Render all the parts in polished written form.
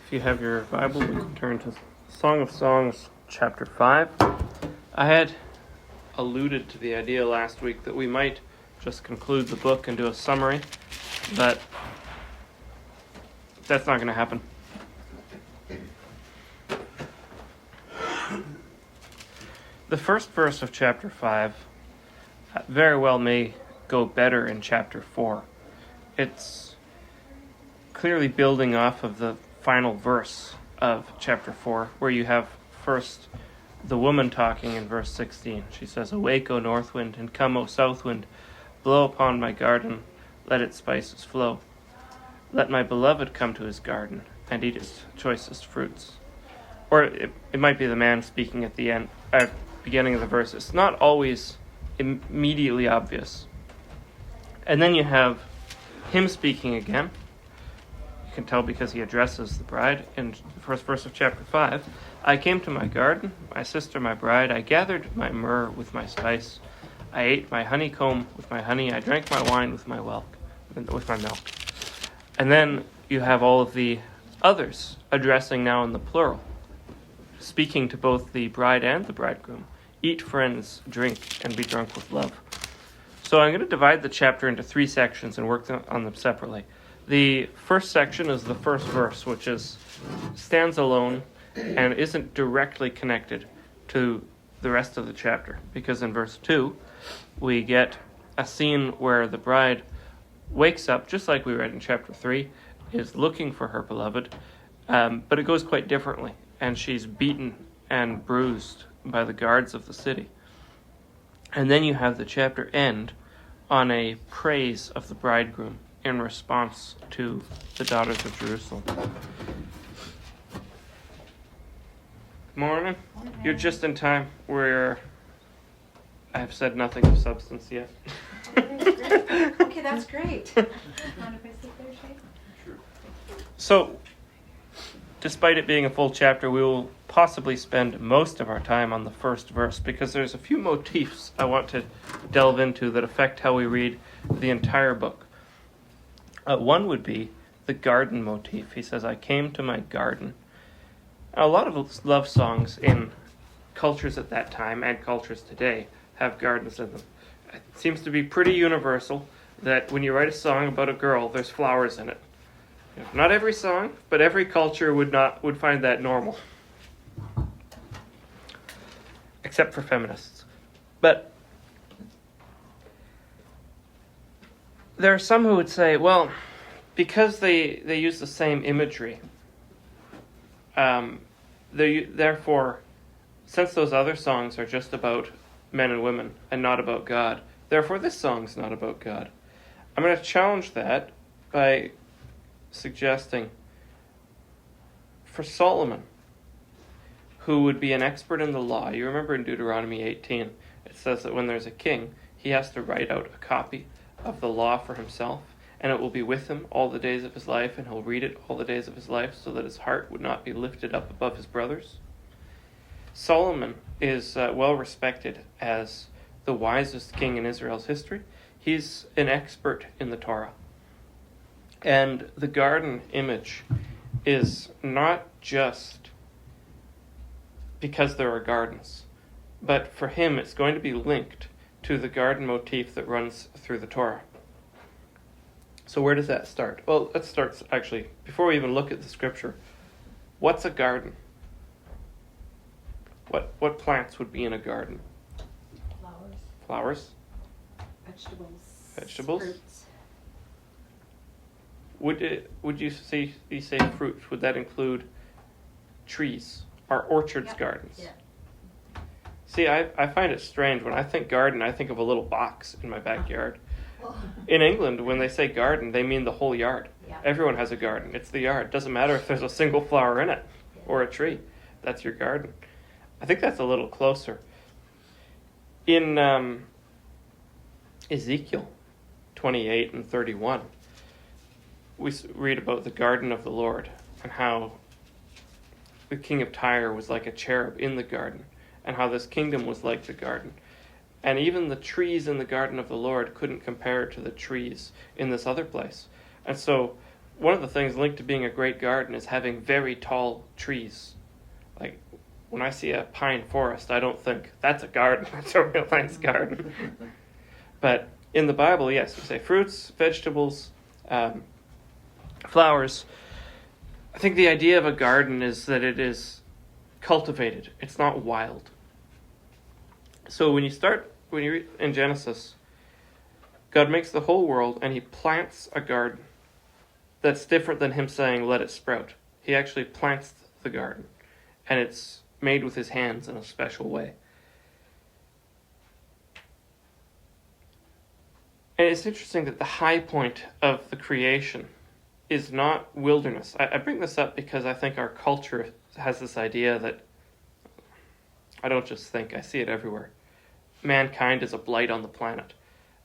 If you have your Bible, we can turn to Song of Songs, chapter 5. I had alluded to the idea last week that we might just conclude the book and do a summary, but that's not going to happen. The first verse of chapter 5 very well may go better in chapter 4. It's clearly building off of the final verse of chapter 4, where you have first the woman talking in verse 16. She says, "Awake, O north wind, and come, O south wind, blow upon my garden, let its spices flow. Let my beloved come to his garden, and eat its choicest fruits." Or it might be the man speaking at the beginning of the verse. It's not always immediately obvious. And then you have him speaking again. You can tell because he addresses the bride in the first verse of chapter 5. "I came to my garden, my sister, my bride. I gathered my myrrh with my spice. I ate my honeycomb with my honey. I drank my wine with my milk. And then you have all of the others addressing now in the plural, speaking to both the bride and the bridegroom. "Eat, friends, drink, and be drunk with love." So I'm going to divide the chapter into 3 sections and work on them separately. The first section is the first verse, which stands alone and isn't directly connected to the rest of the chapter, because in verse 2 we get a scene where the bride wakes up, just like we read in chapter 3, is looking for her beloved, but it goes quite differently, and she's beaten and bruised by the guards of the city. And then you have the chapter end on a praise of the bridegroom in response to the daughters of Jerusalem. Morning. You're just in time where I have said nothing of substance yet. Okay, that's great. So, despite it being a full chapter, we will possibly spend most of our time on the first verse, because there's a few motifs I want to delve into that affect how we read the entire book. One would be the garden motif. He says, "I came to my garden." A lot of love songs in cultures at that time and cultures today have gardens in them. It seems to be pretty universal that when you write a song about a girl, there's flowers in it. Not every song, but every culture would find that normal. Except for feminists. But there are some who would say, well, because they use the same imagery, therefore, since those other songs are just about men and women and not about God, therefore this song's not about God. I'm going to challenge that by suggesting for Solomon, who would be an expert in the law. You remember in Deuteronomy 18, it says that when there's a king, he has to write out a copy of the law for himself, and it will be with him all the days of his life, and he'll read it all the days of his life so that his heart would not be lifted up above his brothers. Solomon is well respected as the wisest king in Israel's history. He's an expert in the Torah. And the garden image is not just because there are gardens, but for him it's going to be linked to the garden motif that runs through the Torah. So where does that start? Well, let's start actually, before we even look at the scripture, what's a garden? What plants would be in a garden? Flowers? Vegetables? Fruits. Would you say fruit? Would that include trees? Are orchards gardens? Yeah. See, I find it strange. When I think garden, I think of a little box in my backyard. In England, when they say garden, they mean the whole yard. Yeah. Everyone has a garden. It's the yard. Doesn't matter if there's a single flower in it or a tree. That's your garden. I think that's a little closer. In Ezekiel 28 and 31, we read about the garden of the Lord and how the king of Tyre was like a cherub in the garden, and how this kingdom was like the garden. And even the trees in the garden of the Lord couldn't compare to the trees in this other place. And so one of the things linked to being a great garden is having very tall trees. Like, when I see a pine forest, I don't think, that's a garden, that's a real nice garden. But in the Bible, yes, you say fruits, vegetables, flowers. I think the idea of a garden is that it is cultivated. It's not wild. So when you read in Genesis, God makes the whole world and he plants a garden. That's different than him saying, let it sprout. He actually plants the garden, and it's made with his hands in a special way. And it's interesting that the high point of the creation is not wilderness. I bring this up because I think our culture has this idea that, I don't just think, I see it everywhere. Mankind is a blight on the planet.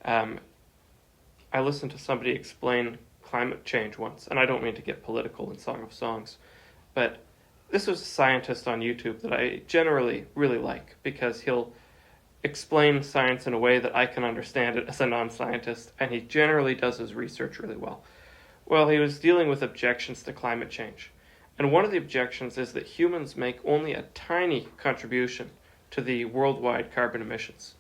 I listened to somebody explain climate change once, and I don't mean to get political in Song of Songs, but this was a scientist on YouTube that I generally really like, because he'll explain science in a way that I can understand it as a non-scientist, and he generally does his research really well. Well, he was dealing with objections to climate change, and one of the objections is that humans make only a tiny contribution to the worldwide carbon emissions.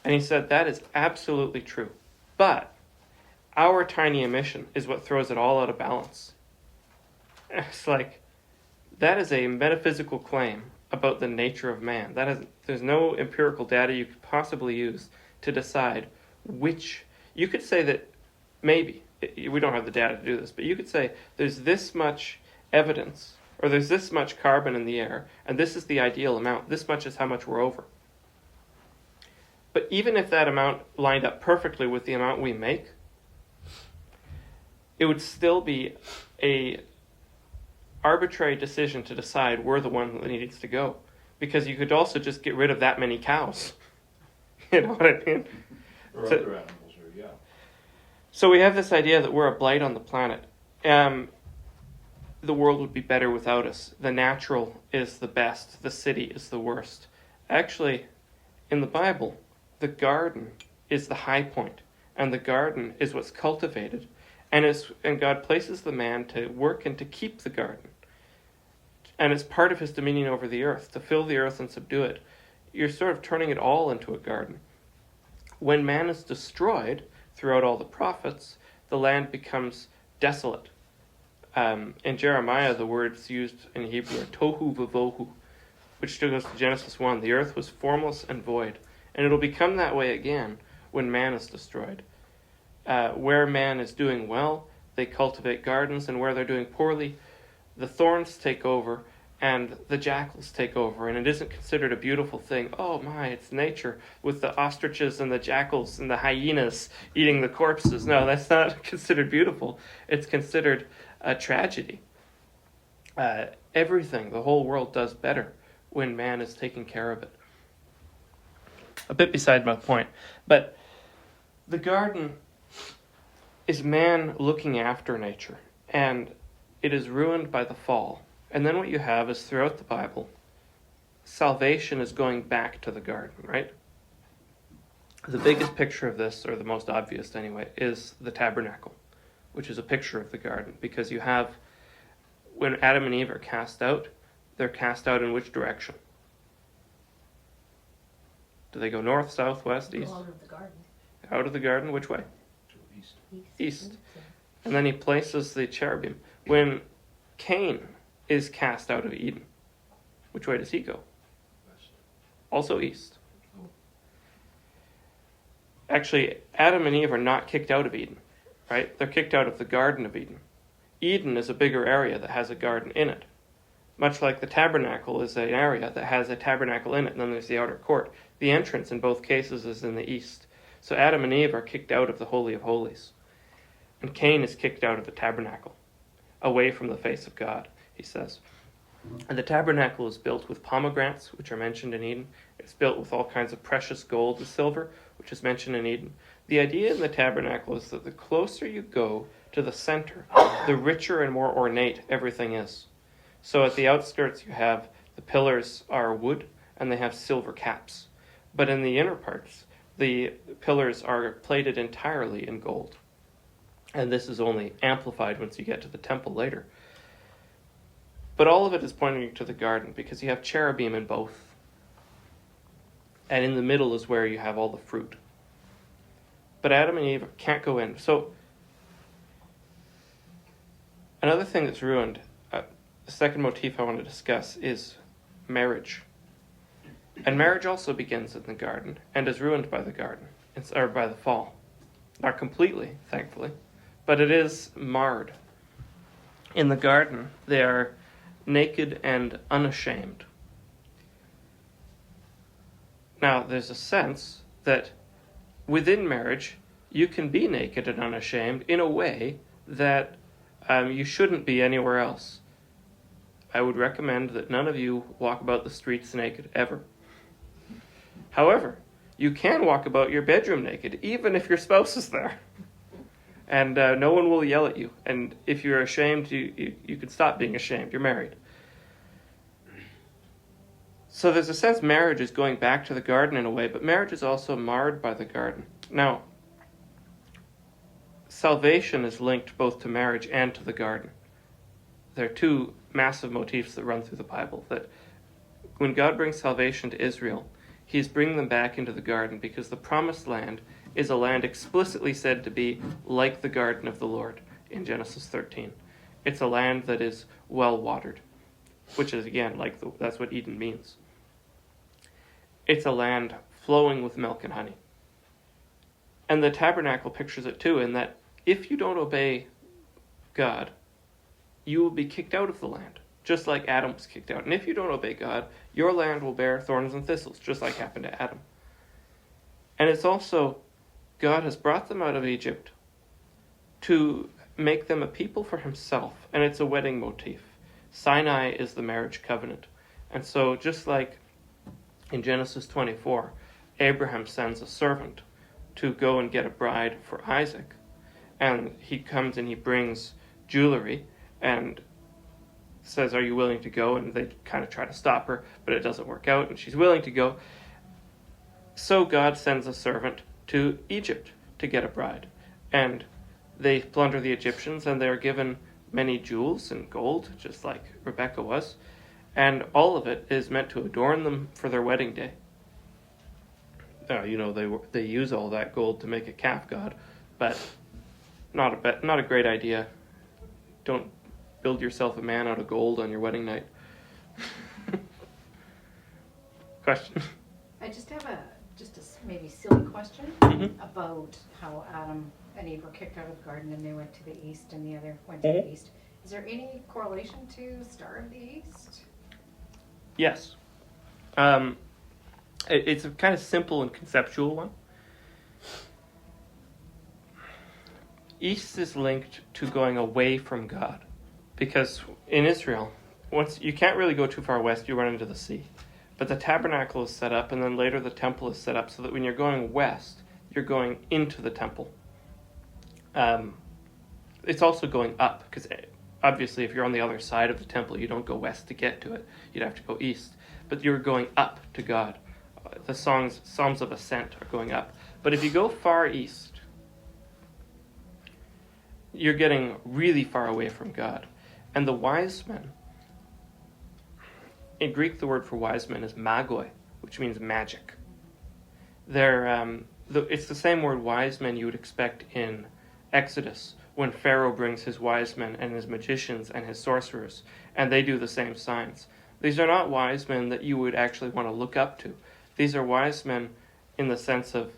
And he said that is absolutely true, but our tiny emission is what throws it all out of balance. It's like, that is a metaphysical claim about the nature of man. There's no empirical data you could possibly use to decide which. You could say that maybe, we don't have the data to do this, but you could say there's this much evidence, or there's this much carbon in the air, and this is the ideal amount. This much is how much we're over. But even if that amount lined up perfectly with the amount we make, it would still be a arbitrary decision to decide we're the one that needs to go. Because you could also just get rid of that many cows. You know what I mean? Or other animals, or yeah. So we have this idea that we're a blight on the planet. The world would be better without us. The natural is the best. The city is the worst. Actually, in the Bible, the garden is the high point. And the garden is what's cultivated. And God places the man to work and to keep the garden. And it's part of his dominion over the earth, to fill the earth and subdue it. You're sort of turning it all into a garden. When man is destroyed, throughout all the prophets, the land becomes desolate. In Jeremiah, the words used in Hebrew are tohu vavohu, which goes to Genesis 1. The earth was formless and void. And it'll become that way again when man is destroyed. Where man is doing well, they cultivate gardens, and where they're doing poorly, the thorns take over and the jackals take over, and it isn't considered a beautiful thing. Oh my, it's nature with the ostriches and the jackals and the hyenas eating the corpses. No, that's not considered beautiful. It's considered a tragedy. Everything, the whole world does better when man is taking care of it. A bit beside my point, but the garden is man looking after nature, and it is ruined by the fall. And then what you have is, throughout the Bible, salvation is going back to the garden, right? The biggest picture of this, or the most obvious anyway, is the tabernacle, which is a picture of the garden, because you have, when Adam and Eve are cast out, they're cast out in which direction? Do they go north, south, west, east? Out of the garden. Out of the garden, which way? To east. East. And then he places the cherubim. When Cain is cast out of Eden, which way does he go? West. Also east. Oh. Actually, Adam and Eve are not kicked out of Eden, right? They're kicked out of the Garden of Eden. Eden is a bigger area that has a garden in it. Much like the tabernacle is an area that has a tabernacle in it, and then there's the outer court. The entrance in both cases is in the east. So Adam and Eve are kicked out of the Holy of Holies. And Cain is kicked out of the tabernacle, away from the face of God, he says. And the tabernacle is built with pomegranates, which are mentioned in Eden. It's built with all kinds of precious gold and silver, which is mentioned in Eden. The idea in the tabernacle is that the closer you go to the center, the richer and more ornate everything is. So at the outskirts you have the pillars are wood, and they have silver caps. But in the inner parts, the pillars are plated entirely in gold. And this is only amplified once you get to the temple later. But all of it is pointing to the garden, because you have cherubim in both. And in the middle is where you have all the fruit. But Adam and Eve can't go in. So, another thing that's ruined, the second motif I want to discuss, is marriage. And marriage also begins in the garden, and is ruined by the garden, or by the fall. Not completely, thankfully, but it is marred. In the garden, they are naked and unashamed. Now, there's a sense that within marriage, you can be naked and unashamed in a way that you shouldn't be anywhere else. I would recommend that none of you walk about the streets naked, ever. However, you can walk about your bedroom naked, even if your spouse is there. And no one will yell at you. And if you're ashamed, you can stop being ashamed. You're married. So there's a sense marriage is going back to the garden in a way, but marriage is also marred by the garden. Now, salvation is linked both to marriage and to the garden. There are two massive motifs that run through the Bible, that when God brings salvation to Israel, he's bringing them back into the garden, because the promised land is a land explicitly said to be like the garden of the Lord in Genesis 13. It's a land that is well watered, which is, again, that's what Eden means. It's a land flowing with milk and honey. And the tabernacle pictures it too, in that if you don't obey God, you will be kicked out of the land, just like Adam was kicked out. And if you don't obey God, your land will bear thorns and thistles, just like happened to Adam. And it's also, God has brought them out of Egypt to make them a people for himself, and it's a wedding motif. Sinai is the marriage covenant. And so just like in Genesis 24, Abraham sends a servant to go and get a bride for Isaac, and he comes and he brings jewelry and says, "Are you willing to go?" And they kind of try to stop her, but it doesn't work out, and she's willing to go. So God sends a servant to Egypt to get a bride, and they plunder the Egyptians, and they're given many jewels and gold, just like Rebecca was, and all of it is meant to adorn them for their wedding day. They use all that gold to make a calf god, but not a great idea. Don't build yourself a man out of gold on your wedding night. Question? I just have a maybe silly question Mm-hmm. about how Adam and Eve were kicked out of the garden and they went to the east and the other went to the east. Is there any correlation to Star of the East? Yes. It's a kind of simple and conceptual one. East is linked to going away from God, because in Israel, once you can't really go too far west, you run into the sea. But the tabernacle is set up, and then later the temple is set up, so that when you're going west, you're going into the temple. It's also going up, because obviously if you're on the other side of the temple, you don't go west to get to it. You'd have to go east. But you're going up to God. The Psalms of Ascent are going up. But if you go far east, you're getting really far away from God. And the wise men, in Greek the word for wise men is magoi, which means magic. It's the same word wise men you would expect in Exodus, when Pharaoh brings his wise men and his magicians and his sorcerers, and they do the same signs. These are not wise men that you would actually want to look up to. These are wise men in the sense of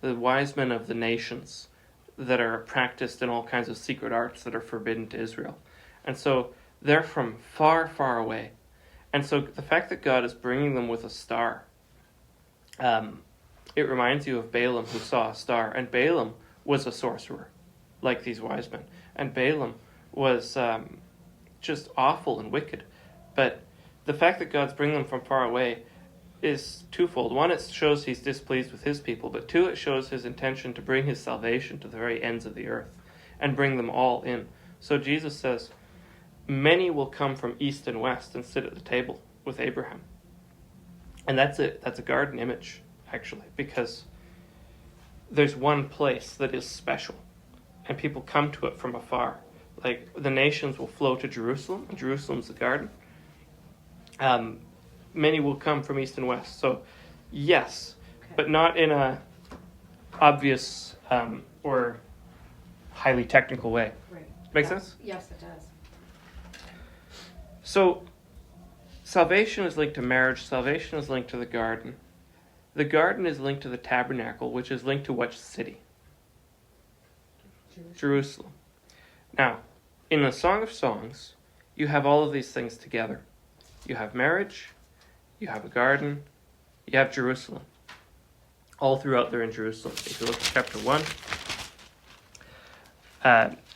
the wise men of the nations that are practiced in all kinds of secret arts that are forbidden to Israel. And so they're from far, far away. And so the fact that God is bringing them with a star, it reminds you of Balaam, who saw a star. And Balaam was a sorcerer, like these wise men. And Balaam was just awful and wicked. But the fact that God's bringing them from far away is twofold. One, it shows he's displeased with his people. But two, it shows his intention to bring his salvation to the very ends of the earth and bring them all in. So Jesus says, many will come from east and west and sit at the table with Abraham. And that's it. That's a garden image, actually, because there's one place that is special. and people come to it from afar. Like the nations will flow to Jerusalem, and Jerusalem's the garden. Many will come from east and west. So, yes, Okay. but not in a obvious or highly technical way. Right. Make sense? Yes, it does. So, salvation is linked to marriage. Salvation is linked to the garden. The garden is linked to the tabernacle, which is linked to which city? Jerusalem. Now, in the Song of Songs, you have all of these things together. You have marriage, you have a garden, you have Jerusalem. All throughout there in Jerusalem. If you look at chapter 1,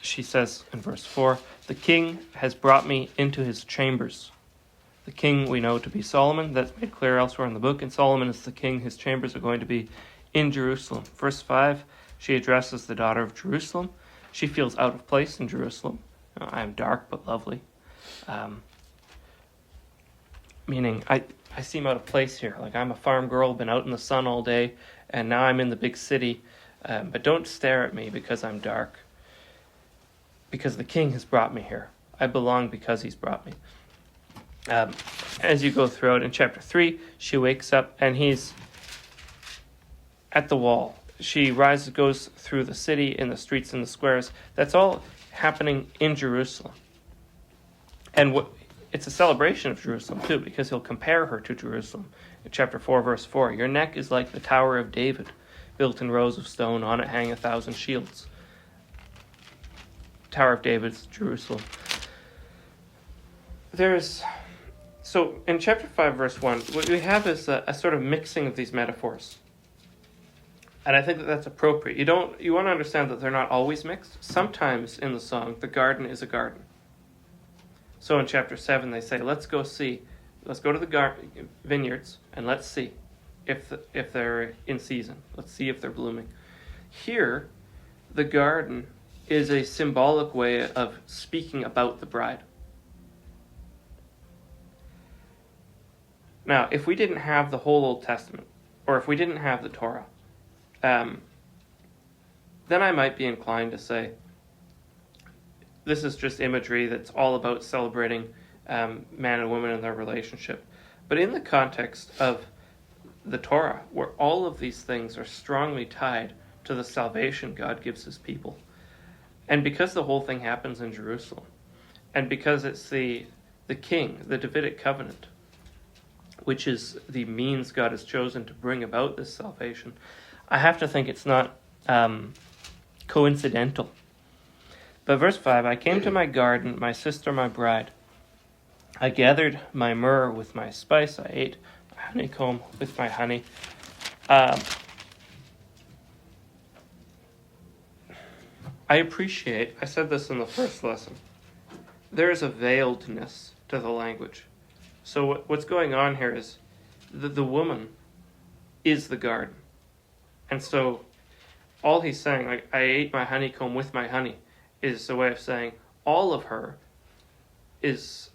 she says in verse 4, "The king has brought me into his chambers." The king we know to be Solomon. That's made clear elsewhere in the book. And Solomon is the king. His chambers are going to be in Jerusalem. Verse 5, she addresses the daughter of Jerusalem. She feels out of place in Jerusalem. I am dark but lovely. Meaning, I seem out of place here. Like I'm a farm girl, been out in the sun all day, and now I'm in the big city. But don't stare at me because I'm dark. Because the king has brought me here. I belong because he's brought me. As you go throughout in chapter 3, she wakes up and he's at the wall. She goes through the city, in the streets and the squares. That's all happening in Jerusalem. And it's a celebration of Jerusalem too, because he'll compare her to Jerusalem. In chapter 4, verse 4, "Your neck is like the Tower of David, built in rows of stone. On it hang 1,000 shields." Tower of David's Jerusalem. So in chapter 5, verse 1, what we have is a sort of mixing of these metaphors. And I think that that's appropriate. You want to understand that they're not always mixed. Sometimes in the song, the garden is a garden. So in chapter 7, they say, let's go to the vineyards and let's see if they're in season. Let's see if they're blooming. Here, the garden is a symbolic way of speaking about the bride. Now, if we didn't have the whole Old Testament, or if we didn't have the Torah, then I might be inclined to say this is just imagery that's all about celebrating man and woman and their relationship. But in the context of the Torah, where all of these things are strongly tied to the salvation God gives his people, and because the whole thing happens in Jerusalem, and because it's the king, the Davidic covenant, which is the means God has chosen to bring about this salvation, I have to think it's not coincidental. But verse 5, "I came to my garden, my sister, my bride. I gathered my myrrh with my spice. I ate my honeycomb with my honey." I said this in the first lesson, there is a veiledness to the language. So what's going on here is the woman is the garden. And so all he's saying, like, I ate my honeycomb with my honey, is a way of saying all of her is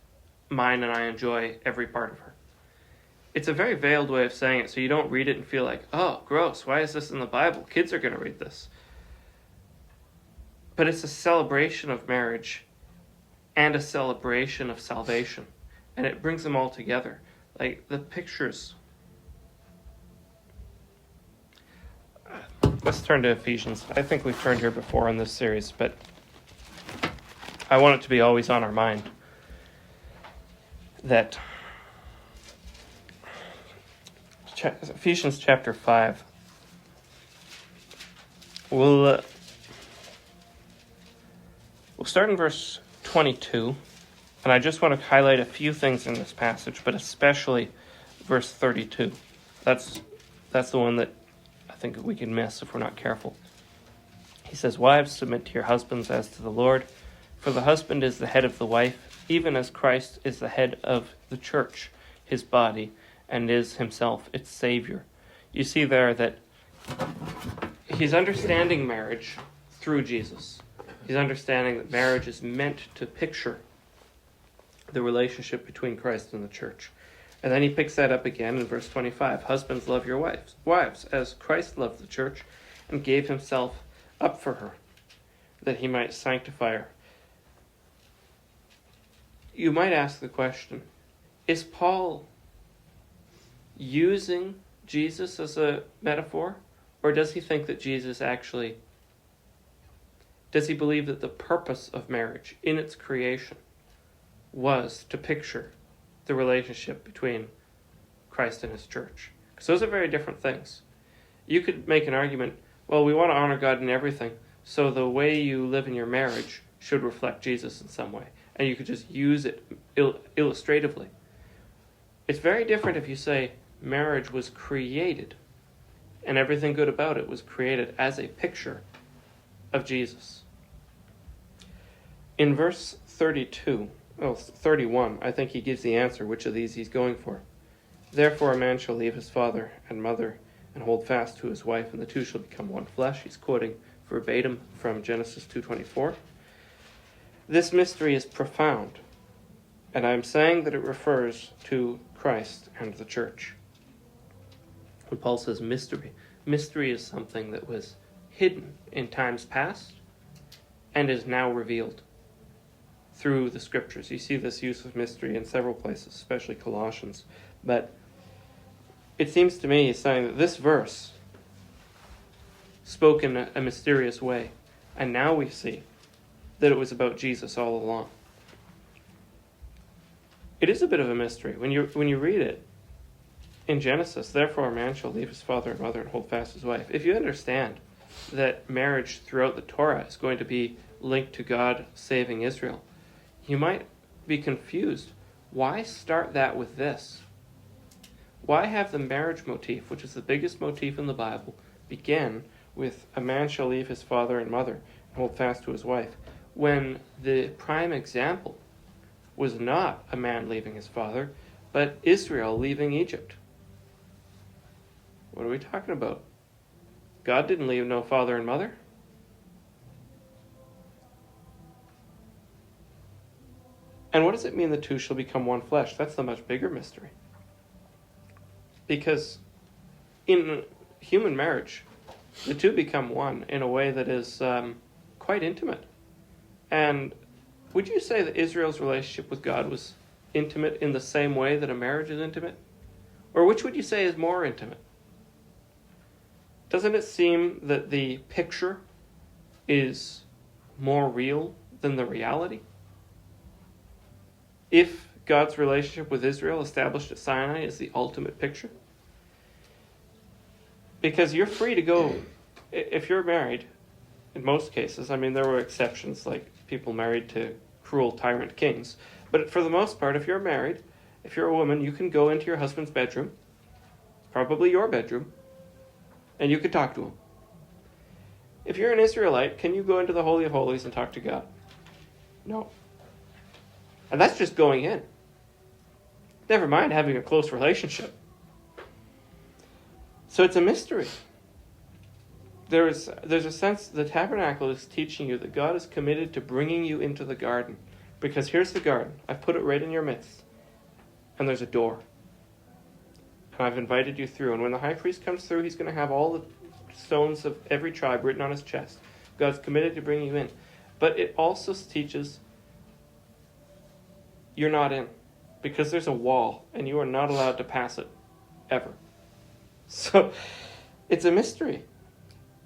mine and I enjoy every part of her. It's a very veiled way of saying it, so you don't read it and feel like, oh, gross, why is this in the Bible? Kids are going to read this. But it's a celebration of marriage and a celebration of salvation. And it brings them all together. Like the pictures. Let's turn to Ephesians. I think we've turned here before in this series, but I want it to be always on our mind that Ephesians chapter 5 we'll start in verse 22, and I just want to highlight a few things in this passage, but especially verse 32. That's the one that I think we can miss if we're not careful. He says, "Wives, submit to your husbands as to the Lord, for the husband is the head of the wife, even as Christ is the head of the church, his body, and is himself its Savior." You see there that he's understanding marriage through Jesus. He's understanding that marriage is meant to picture the relationship between Christ and the church. And then he picks that up again in verse 25. "Husbands, love your wives, as Christ loved the church and gave himself up for her." that he might sanctify her. You might ask the question, is Paul using Jesus as a metaphor? Or does he think that does he believe that the purpose of marriage in its creation was to picture the relationship between Christ and his church? Because those are very different things. You could make an argument, well, we want to honor God in everything, so the way you live in your marriage should reflect Jesus in some way. And you could just use it illustratively. It's very different if you say marriage was created, and everything good about it was created as a picture of Jesus. In verse 31, I think he gives the answer, which of these he's going for. Therefore a man shall leave his father and mother and hold fast to his wife, and the two shall become one flesh. He's quoting verbatim from Genesis 2:24. This mystery is profound, and I'm saying that it refers to Christ and the church. When Paul says mystery is something that was hidden in times past and is now revealed through the scriptures. You see this use of mystery in several places, especially Colossians. But it seems to me he's saying that this verse spoke in a mysterious way, and now we see that it was about Jesus all along. It is a bit of a mystery. When you read it in Genesis, therefore a man shall leave his father and mother and hold fast his wife. If you understand that marriage throughout the Torah is going to be linked to God saving Israel, you might be confused. Why start that with this? Why have the marriage motif, which is the biggest motif in the Bible, begin with a man shall leave his father and mother and hold fast to his wife, when the prime example was not a man leaving his father, but Israel leaving Egypt? What are we talking about? God didn't leave no father and mother. And what does it mean the two shall become one flesh? That's the much bigger mystery. Because in human marriage, the two become one in a way that is quite intimate. And would you say that Israel's relationship with God was intimate in the same way that a marriage is intimate? Or which would you say is more intimate? Doesn't it seem that the picture is more real than the reality? If God's relationship with Israel established at Sinai is the ultimate picture. Because you're free to go, if you're married, in most cases, I mean there were exceptions like people married to cruel tyrant kings, but for the most part, if you're married, if you're a woman, you can go into your husband's bedroom, probably your bedroom, and you can talk to him. If you're an Israelite, can you go into the Holy of Holies and talk to God? No. And that's just going in. Never mind having a close relationship. So it's a mystery. There's a sense the tabernacle is teaching you that God is committed to bringing you into the garden. Because here's the garden. I've put it right in your midst. And there's a door. And I've invited you through. And when the high priest comes through, he's going to have all the stones of every tribe written on his chest. God's committed to bringing you in. But it also teaches you're not in. Because there's a wall. And you are not allowed to pass it. Ever. So it's a mystery.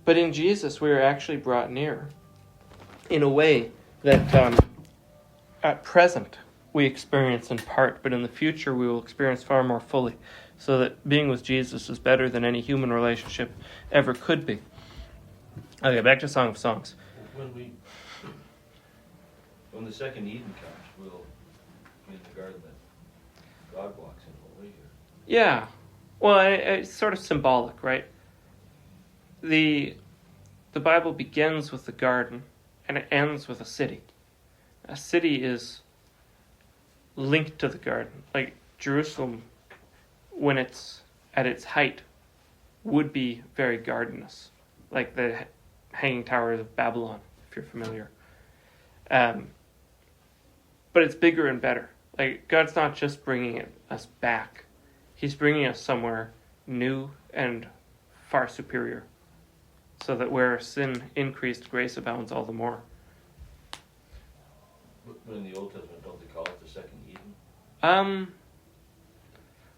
But in Jesus, we are actually brought near in a way that at present we experience in part, but in the future we will experience far more fully. So that being with Jesus is better than any human relationship ever could be. Okay, back to Song of Songs. When the second Eden comes, we'll be in the garden that God walks in, won't we? Yeah. Well, it's sort of symbolic, right? The Bible begins with the garden and it ends with a city. A city is linked to the garden. Like Jerusalem, when it's at its height, would be very gardenous. Like the Hanging Towers of Babylon, if you're familiar. But it's bigger and better. Like God's not just bringing us back. He's bringing us somewhere new and far superior. so that where sin increased, grace abounds all the more. But in the Old Testament, don't they call it the second Eden?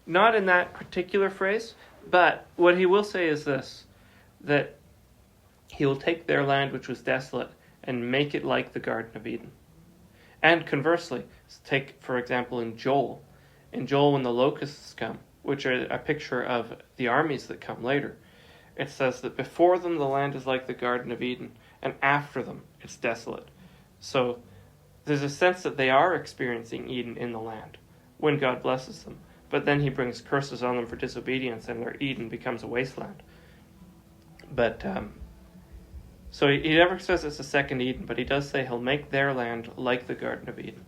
Not in that particular phrase, but what he will say is this, that he will take their land which was desolate and make it like the Garden of Eden. And conversely, take, for example, in Joel, when the locusts come, which are a picture of the armies that come later, it says that before them the land is like the Garden of Eden, and after them it's desolate. So there's a sense that they are experiencing Eden in the land when God blesses them, but then he brings curses on them for disobedience, and their Eden becomes a wasteland. But so he never says it's a second Eden, but he does say he'll make their land like the Garden of Eden.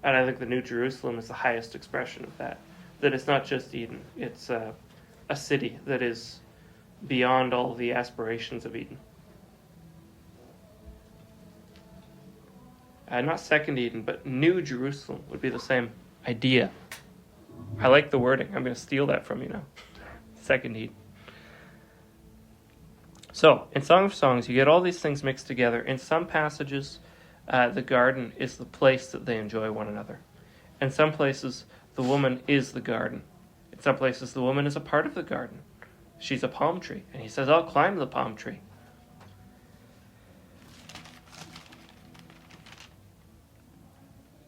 And I think the New Jerusalem is the highest expression of that. That it's not just Eden, it's a city that is beyond all the aspirations of Eden. Not second Eden, but New Jerusalem would be the same idea. I like the wording. I'm going to steal that from you now. Second Eden. So, in Song of Songs, you get all these things mixed together. In some passages, the garden is the place that they enjoy one another. In some places, the woman is the garden. In some places, the woman is a part of the garden. She's a palm tree. And he says, I'll climb the palm tree.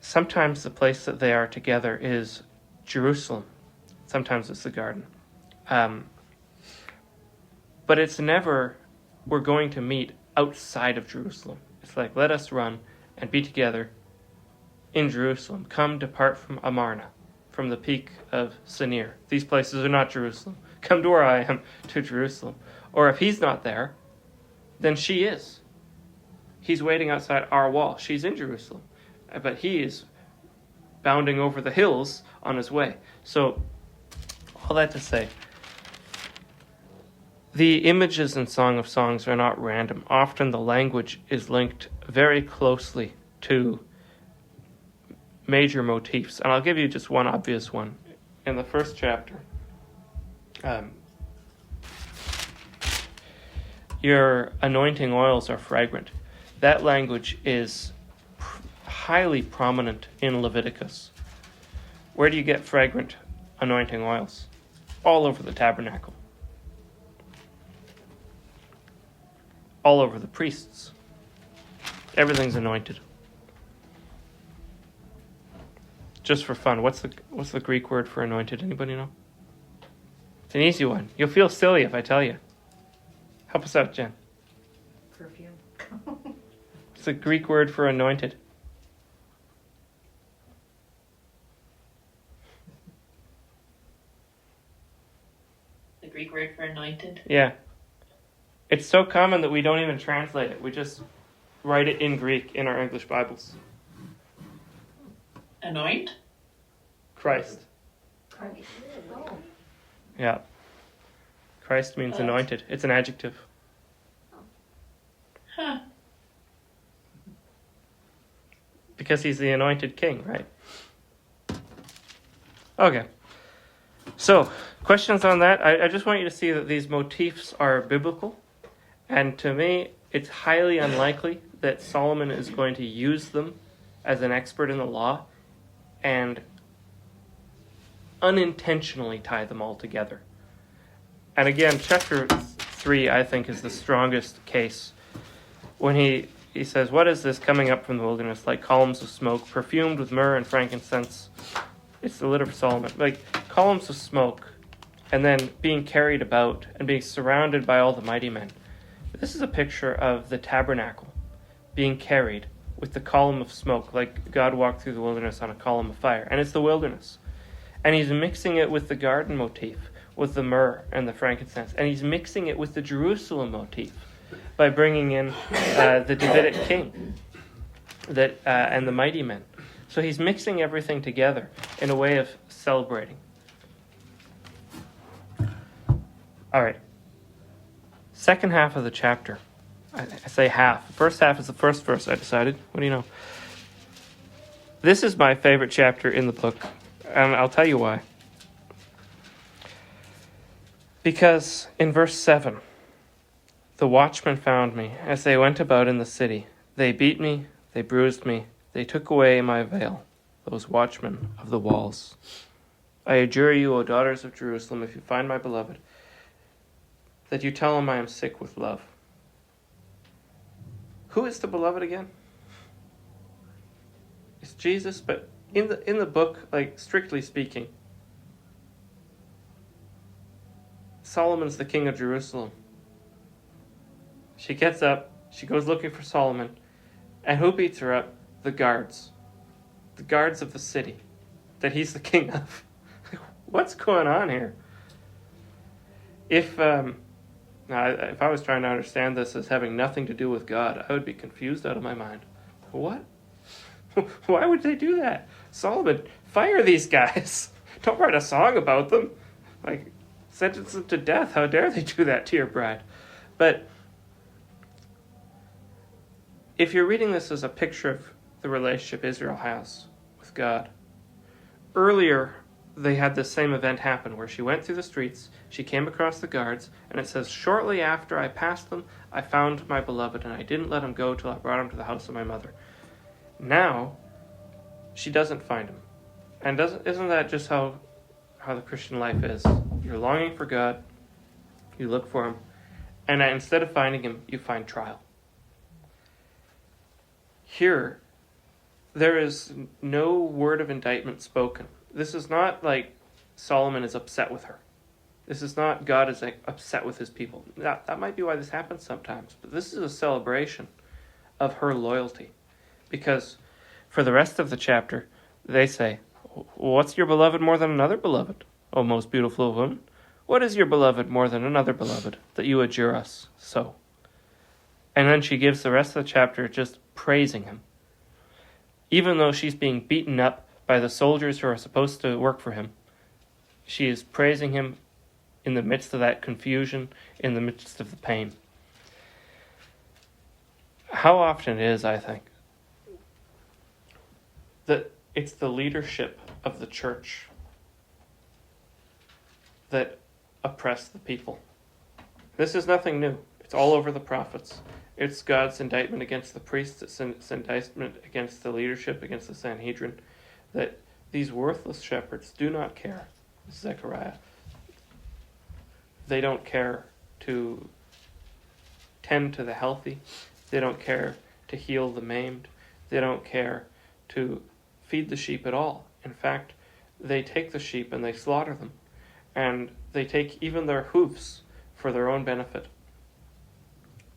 Sometimes the place that they are together is Jerusalem. Sometimes it's the garden. But it's never, we're going to meet outside of Jerusalem. It's like, let us run and be together in Jerusalem. Come, depart from Amarna, from the peak of Senir. These places are not Jerusalem. Come to where I am, to Jerusalem. Or if he's not there, then she is. He's waiting outside our wall. She's in Jerusalem. But he is bounding over the hills on his way. So, all that to say, the images in Song of Songs are not random. Often the language is linked very closely to major motifs. And I'll give you just one obvious one. In the first chapter, your anointing oils are fragrant. That language is highly prominent in Leviticus. Where do you get fragrant anointing oils? All over the tabernacle. All over the priests. Everything's anointed. Just for fun, what's the Greek word for anointed? Anybody know? It's an easy one. You'll feel silly if I tell you. Help us out, Jen. Perfume. It's the Greek word for anointed. The Greek word for anointed? Yeah. It's so common that we don't even translate it. We just write it in Greek in our English Bibles. Anoint? Christ. Oh. Yeah. Christ means anointed. It's an adjective. Huh. Because he's the anointed king, right? Okay. So, questions on that? I just want you to see that these motifs are biblical. And to me, it's highly unlikely that Solomon is going to use them as an expert in the law and unintentionally tie them all together. And again, chapter 3, I think, is the strongest case. When he says, what is this coming up from the wilderness, like columns of smoke, perfumed with myrrh and frankincense? It's the litter of Solomon. Like columns of smoke, and then being carried about and being surrounded by all the mighty men. This is a picture of the tabernacle being carried with the column of smoke, like God walked through the wilderness on a column of fire. And it's the wilderness. And he's mixing it with the garden motif, with the myrrh and the frankincense. And he's mixing it with the Jerusalem motif by bringing in the Davidic king and the mighty men. So he's mixing everything together in a way of celebrating. All right. Second half of the chapter. I say half. First half is the first verse, I decided. What do you know? This is my favorite chapter in the book, and I'll tell you why. Because in verse 7, The watchmen found me as they went about in the city. They beat me, they bruised me, they took away my veil, those watchmen of the walls. I adjure you, O daughters of Jerusalem, if you find my beloved, that you tell him I am sick with love. Who is the beloved again? It's Jesus, but in the book, like strictly speaking, Solomon's the king of Jerusalem. She gets up, she goes looking for Solomon, and who beats her up? The guards. The guards of the city that he's the king of. What's going on here? If I was trying to understand this as having nothing to do with God, I would be confused out of my mind. What? Why would they do that? Solomon, fire these guys. Don't write a song about them. Like, sentence them to death. How dare they do that to your bride? But if you're reading this as a picture of the relationship Israel has with God, earlier they had this same event happen where she went through the streets, she came across the guards, and it says, shortly after I passed them, I found my beloved, and I didn't let him go till I brought him to the house of my mother. Now, she doesn't find him. And isn't that just how the Christian life is? You're longing for God, you look for him, and instead of finding him, you find trial. Here, there is no word of indictment spoken. This is not like Solomon is upset with her. This is not God is like upset with his people. That might be why this happens sometimes. But this is a celebration of her loyalty. Because for the rest of the chapter, they say, what's your beloved more than another beloved, O most beautiful of women? What is your beloved more than another beloved, that you adjure us so? And then she gives the rest of the chapter just praising him. Even though she's being beaten up by the soldiers who are supposed to work for him, she is praising him in the midst of that confusion, in the midst of the pain. How often it is, I think, that it's the leadership of the church that oppress the people. This is nothing new. It's all over the prophets. It's God's indictment against the priests. It's indictment against the leadership, against the Sanhedrin, that these worthless shepherds do not care. Zechariah. They don't care to tend to the healthy. They don't care to heal the maimed. They don't care to feed the sheep at all. In fact, they take the sheep and they slaughter them. And they take even their hoofs for their own benefit.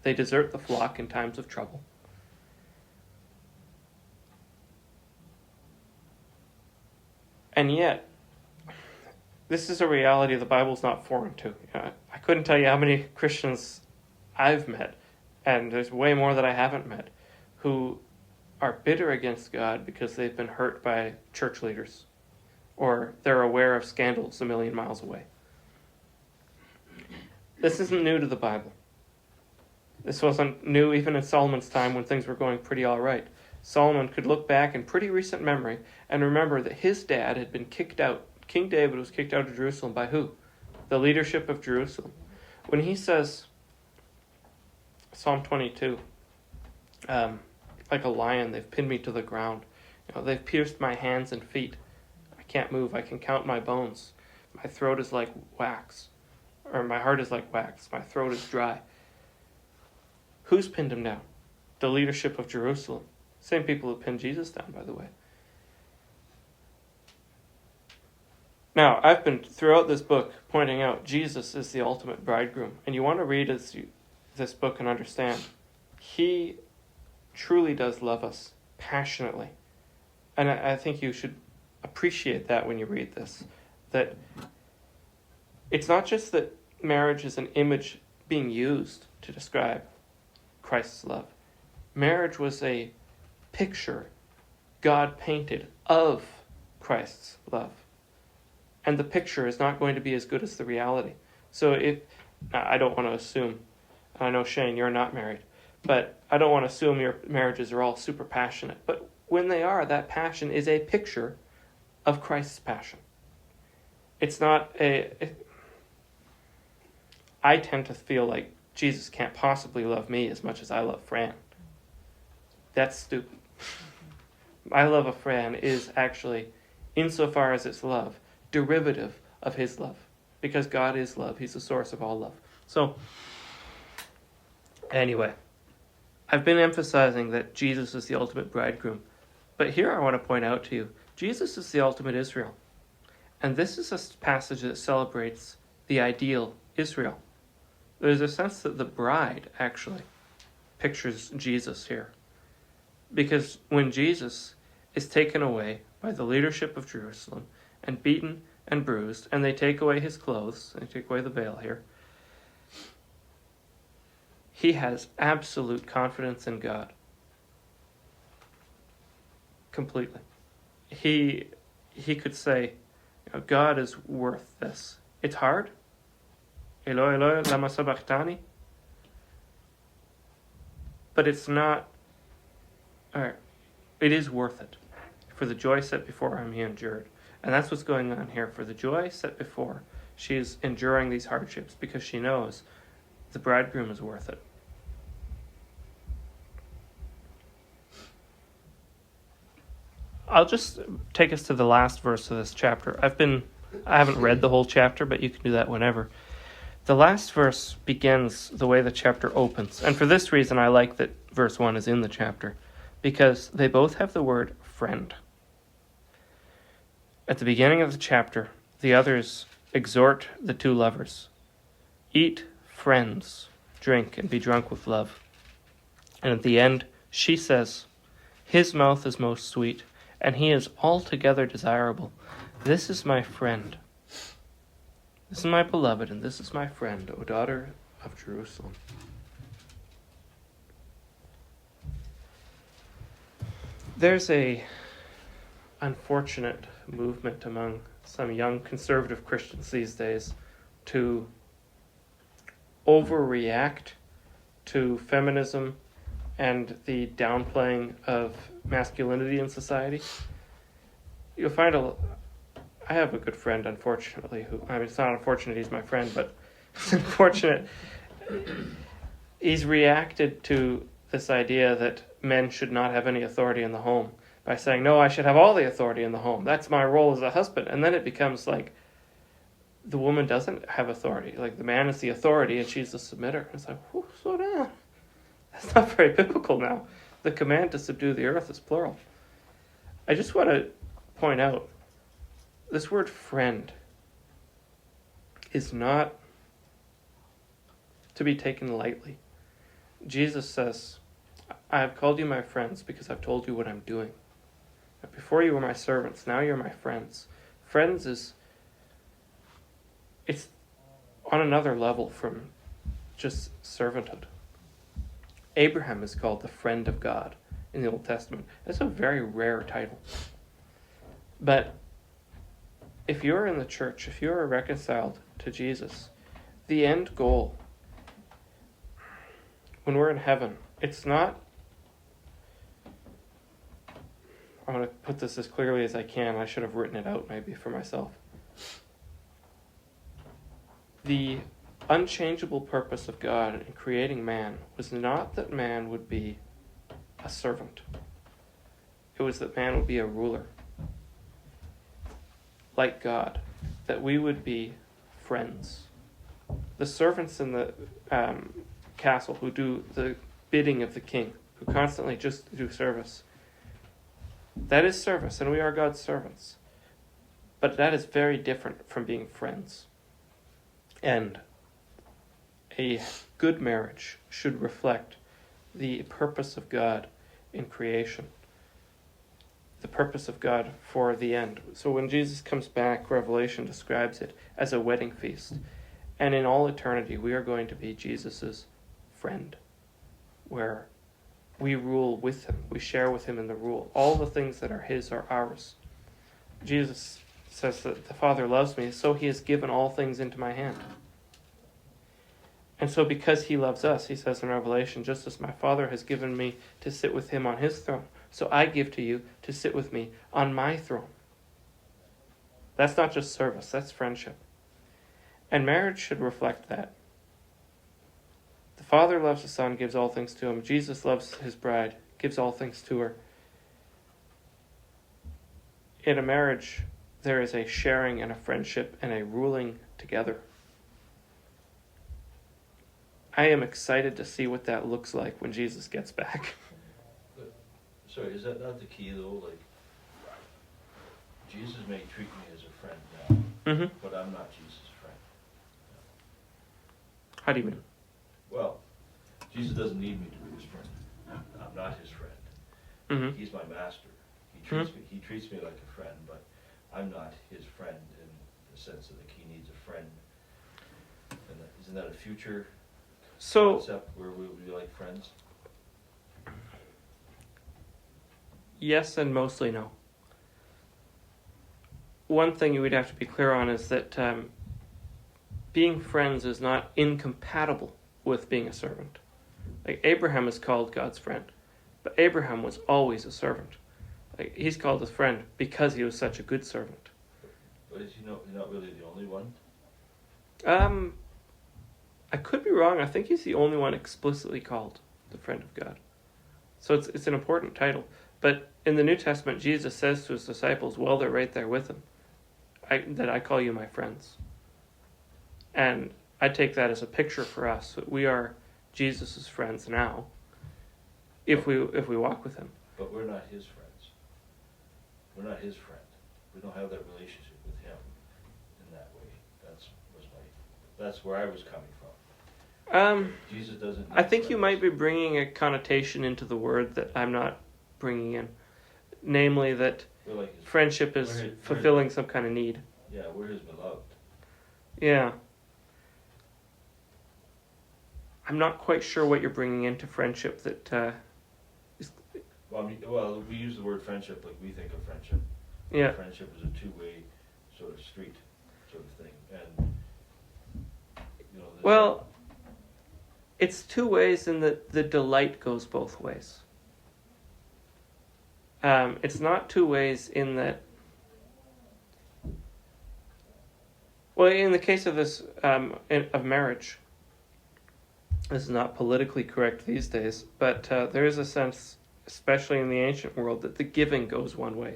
They desert the flock in times of trouble. And yet, this is a reality the Bible's not foreign to. I couldn't tell you how many Christians I've met, and there's way more that I haven't met, who are bitter against God because they've been hurt by church leaders, or they're aware of scandals a million miles away. This isn't new to the Bible. This wasn't new even in Solomon's time when things were going pretty all right. Solomon could look back in pretty recent memory and remember that his dad had been kicked out. King David was kicked out of Jerusalem by who? The leadership of Jerusalem. When he says, Psalm 22, like a lion, they've pinned me to the ground. They've pierced my hands and feet. I can't move. I can count my bones. My throat is like wax. Or my heart is like wax. My throat is dry. Who's pinned him down? The leadership of Jerusalem. Same people who pinned Jesus down, by the way. Now, I've been, throughout this book, pointing out Jesus is the ultimate bridegroom. And you want to read this book and understand. He truly does love us passionately. And I think you should appreciate that when you read this. That it's not just that marriage is an image being used to describe Christ's love. Marriage was a picture God painted of Christ's love. And the picture is not going to be as good as the reality. So I don't want to assume, I know Shane, you're not married, but I don't want to assume your marriages are all super passionate. But when they are, that passion is a picture of Christ's passion. It's not I tend to feel like Jesus can't possibly love me as much as I love Fran. That's stupid. My love of Fran is actually, insofar as it's love, derivative of his love. Because God is love. He's the source of all love. So, anyway, I've been emphasizing that Jesus is the ultimate bridegroom. But here I want to point out to you, Jesus is the ultimate Israel. And this is a passage that celebrates the ideal Israel. There's a sense that the bride actually pictures Jesus here. Because when Jesus is taken away by the leadership of Jerusalem and beaten and bruised, and they take away his clothes, they take away the veil here, he has absolute confidence in God. Completely. He could say, God is worth this. It's hard. Eloi, Eloi, lama sabachthani. But it's not, or it is worth it. For the joy set before him, he endured. And that's what's going on here. For the joy set before, she is enduring these hardships because she knows the bridegroom is worth it. I'll just take us to the last verse of this chapter. I haven't read the whole chapter, but you can do that whenever. The last verse begins the way the chapter opens. And for this reason, I like that verse 1 is in the chapter, because they both have the word friend. At the beginning of the chapter, the others exhort the two lovers. Eat, friends, drink, and be drunk with love. And at the end, she says, his mouth is most sweet, and he is altogether desirable. This is my friend. This is my beloved, and this is my friend, O daughter of Jerusalem. There's a unfortunate movement among some young conservative Christians these days to overreact to feminism and the downplaying of masculinity in society. You'll find I have a good friend, unfortunately, it's not unfortunate he's my friend, but it's unfortunate. He's reacted to this idea that men should not have any authority in the home by saying, no, I should have all the authority in the home. That's my role as a husband. And then it becomes like the woman doesn't have authority. Like the man is the authority and she's the submitter. It's like, whew, slow down. That's not very biblical now. The command to subdue the earth is plural. I just want to point out, this word friend is not to be taken lightly. Jesus says, I have called you my friends because I've told you what I'm doing. Before you were my servants, now you're my friends. Friends it's on another level from just servanthood. Abraham is called the friend of God in the Old Testament. That's a very rare title. But if you're in the church, if you're reconciled to Jesus, the end goal, when we're in heaven, it's not, I'm going to put this as clearly as I can. I should have written it out maybe for myself. The unchangeable purpose of God in creating man was not that man would be a servant. It was that man would be a ruler. Like God, that we would be friends. The servants in the castle who do the bidding of the king, who constantly just do service. That is service, and we are God's servants. But that is very different from being friends. And a good marriage should reflect the purpose of God in creation. The purpose of God for the end. So when Jesus comes back, Revelation describes it as a wedding feast. And in all eternity, we are going to be Jesus' friend, where we rule with him. We share with him in the rule. All the things that are his are ours. Jesus says that the Father loves me, so he has given all things into my hand. And so because he loves us, he says in Revelation, just as my Father has given me to sit with him on his throne, so I give to you to sit with me on my throne. That's not just service, that's friendship. And marriage should reflect that. Father loves the Son, gives all things to him. Jesus loves his bride, gives all things to her. In a marriage, there is a sharing and a friendship and a ruling together. I am excited to see what that looks like when Jesus gets back. Sorry, is that not the key though? Like, Jesus may treat me as a friend now, Mm-hmm. but I'm not Jesus' friend. How do you mean? Well, Jesus doesn't need me to be his friend. I'm not his friend. Mm-hmm. He's my master. He treats me like a friend, but I'm not his friend in the sense that like, he needs a friend. And isn't that a future concept where we'll be like friends? Yes, and mostly no. One thing you would have to be clear on is that being friends is not incompatible with being a servant. Like Abraham is called God's friend, but Abraham was always a servant. Like he's called a friend because he was such a good servant. But is he not really the only one? I could be wrong. I think he's the only one explicitly called the friend of God. So it's an important title. But in the New Testament, Jesus says to his disciples while they're right there with him, that I call you my friends. And I take that as a picture for us that we are Jesus' friends now, if we walk with him. But we're not his friends. We're not his friend. We don't have that relationship with him in that way. That's where I was coming from. Jesus doesn't. I think you might be bringing a connotation into the word that I'm not bringing in, namely that like friendship is fulfilling some kind of need. Yeah, we're his beloved. Yeah. I'm not quite sure what you're bringing into friendship that is... Well, we use the word friendship like we think of friendship. Yeah. Friendship is a two-way sort of street sort of thing. And, well, it's two ways in that the delight goes both ways. It's not two ways in that... Well, in the case of this, of marriage, this is not politically correct these days, but there is a sense, especially in the ancient world, that the giving goes one way.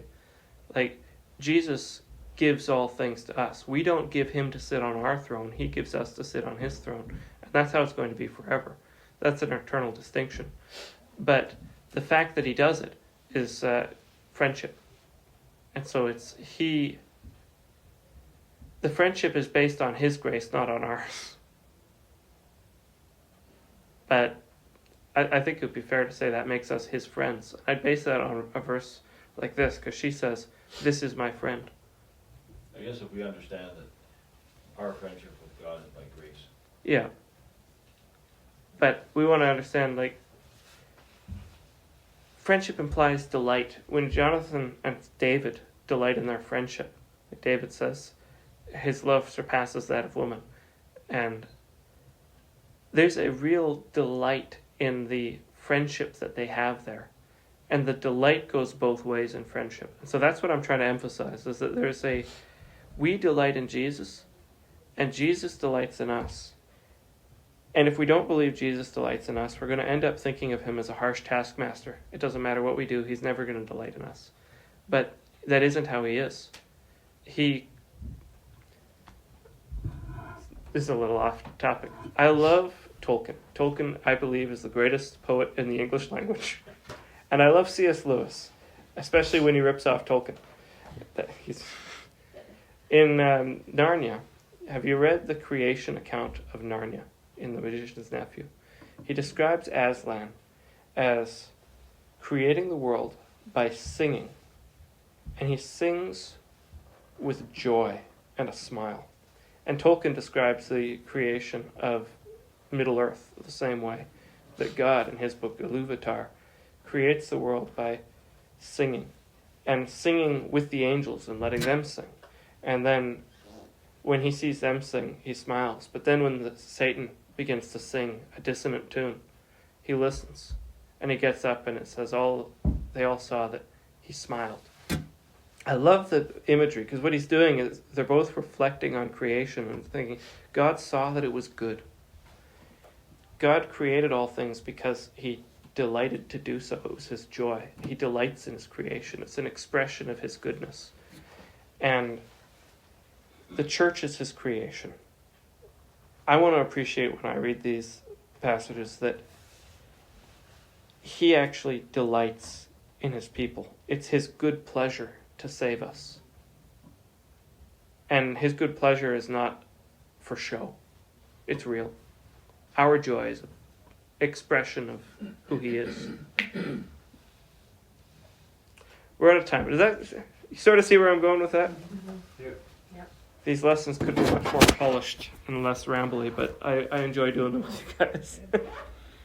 Like, Jesus gives all things to us. We don't give him to sit on our throne. He gives us to sit on his throne. And that's how it's going to be forever. That's an eternal distinction. But the fact that he does it is friendship. And so the friendship is based on his grace, not on ours. But I think it would be fair to say that makes us his friends. I'd base that on a verse like this, because she says, "This is my friend." I guess if we understand that our friendship with God is by grace. Yeah. But we want to understand, like, friendship implies delight. When Jonathan and David delight in their friendship, like David says, his love surpasses that of woman. And there's a real delight in the friendship that they have there. And the delight goes both ways in friendship. And so that's what I'm trying to emphasize, is that we delight in Jesus, and Jesus delights in us. And if we don't believe Jesus delights in us, we're going to end up thinking of him as a harsh taskmaster. It doesn't matter what we do, he's never going to delight in us. But that isn't how he is. This is a little off topic. I love Tolkien. Tolkien, I believe, is the greatest poet in the English language. And I love C.S. Lewis, especially when he rips off Tolkien. In Narnia, have you read the creation account of Narnia in The Magician's Nephew? He describes Aslan as creating the world by singing. And he sings with joy and a smile. And Tolkien describes the creation of Middle-earth the same way, that God, in his book Iluvatar, creates the world by singing, and singing with the angels and letting them sing. And then when he sees them sing, he smiles. But then when Satan begins to sing a dissonant tune, he listens. And he gets up, and it says they all saw that he smiled. I love the imagery, because what he's doing is they're both reflecting on creation and thinking, God saw that it was good. God created all things because he delighted to do so. It was his joy. He delights in his creation. It's an expression of his goodness. And the church is his creation. I want to appreciate when I read these passages that he actually delights in his people. It's his good pleasure to save us. And his good pleasure is not for show. It's real. Our joy is an expression of who he is. We're out of time. Does that, you sort of see where I'm going with that? Yeah. These lessons could be much more polished and less rambly, but I enjoy doing them with you guys.